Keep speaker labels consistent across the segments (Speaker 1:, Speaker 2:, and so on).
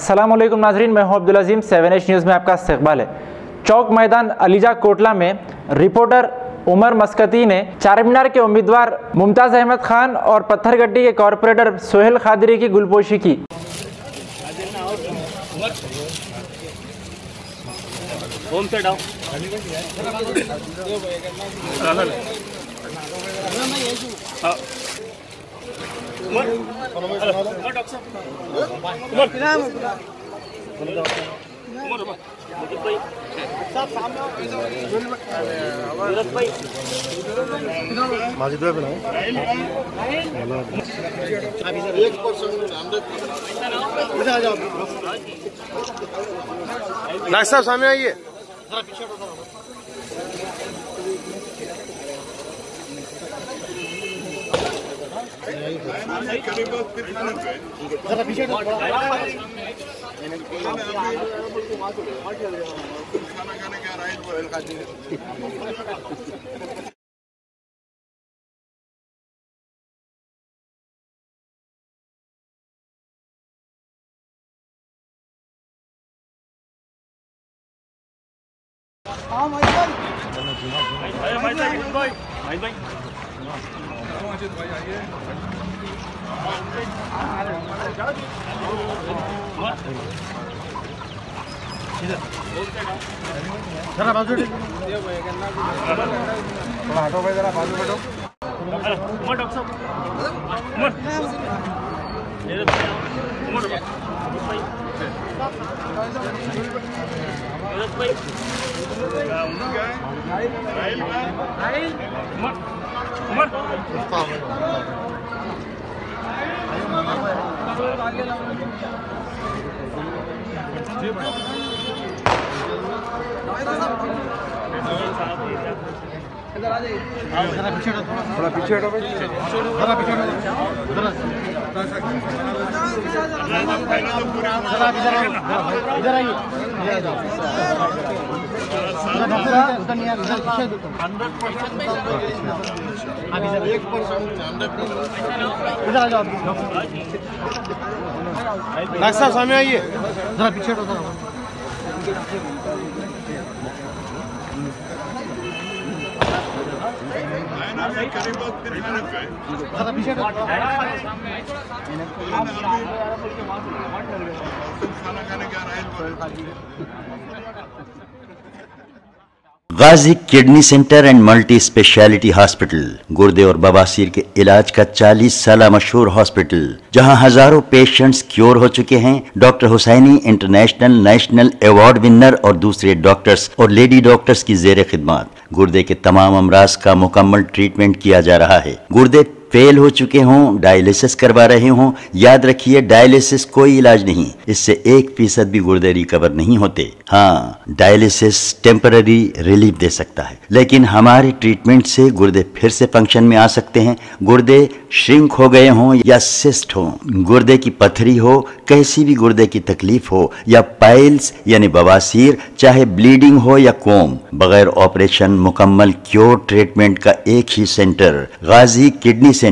Speaker 1: अस्सलामुअलैकुम नाजरीन, मैं हूं अब्दुल अजीम। 7H न्यूज़ में आपका इस्तकबाल है। चौक मैदान अलीजा कोटला में रिपोर्टर उमर मस्कती ने चारमीनार के उम्मीदवार मुमताज़ अहमद खान और पत्थरगट्टी के कॉरपोरेटर सोहेल खादरी की गुलपोशी की।
Speaker 2: नाइक साहब सामने आइए। जरा बाजू थोड़ा हटो भाई, जरा बाजू बैठो। उमर डॉक्टर साहब, उमर थोड़ा पीछे हटो भाई, थोड़ा पीछे हटो, इधर आइए। नाइक साहब सामने आइए, जरा पीछे हटो।
Speaker 3: Ghazi kidney centre and multi speciality hospital गुर्दे और बवासीर के इलाज का 40 साल मशहूर हॉस्पिटल, जहां हजारों पेशेंट्स क्योर हो चुके हैं। Doctor Husaini international national award winner और दूसरे डॉक्टर्स और लेडी डॉक्टर्स की जेर खिदमत गुर्दे के तमाम अमराज का मुकम्मल ट्रीटमेंट किया जा रहा है। गुर्दे फेल हो चुके हों, डायलिसिस करवा रहे हों, याद रखिए डायलिसिस कोई इलाज नहीं, इससे 1% भी गुर्दे रिकवर नहीं होते। हाँ, डायलिसिस टेम्पररी रिलीफ दे सकता है, लेकिन हमारे ट्रीटमेंट से गुर्दे फिर से फंक्शन में आ सकते हैं। गुर्दे श्रिंक हो गए हों या सिस्ट हो, गुर्दे की पथरी हो, कैसी भी गुर्दे की तकलीफ हो, या पाइल्स यानी बवासीर, चाहे ब्लीडिंग हो या कोम, बगैर ऑपरेशन मुकम्मल क्योर ट्रीटमेंट का एक ही centre, Ghazi kidney centre,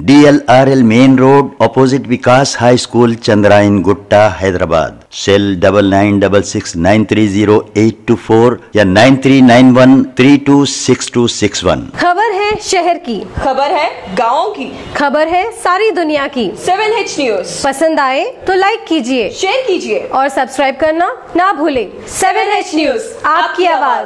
Speaker 3: DLRL main road, opposite Vikas high school, Chandrayan Gutta, Hyderabad. Cell 9966930824 या 9391326261।
Speaker 4: खबर है शहर की,
Speaker 5: खबर है गाँव की,
Speaker 4: खबर है सारी दुनिया की।
Speaker 5: 7H न्यूज़
Speaker 4: पसंद आए तो लाइक कीजिए,
Speaker 5: शेयर कीजिए
Speaker 4: और सब्सक्राइब करना ना भूलें।
Speaker 5: 7H न्यूज़, आपकी आवाज।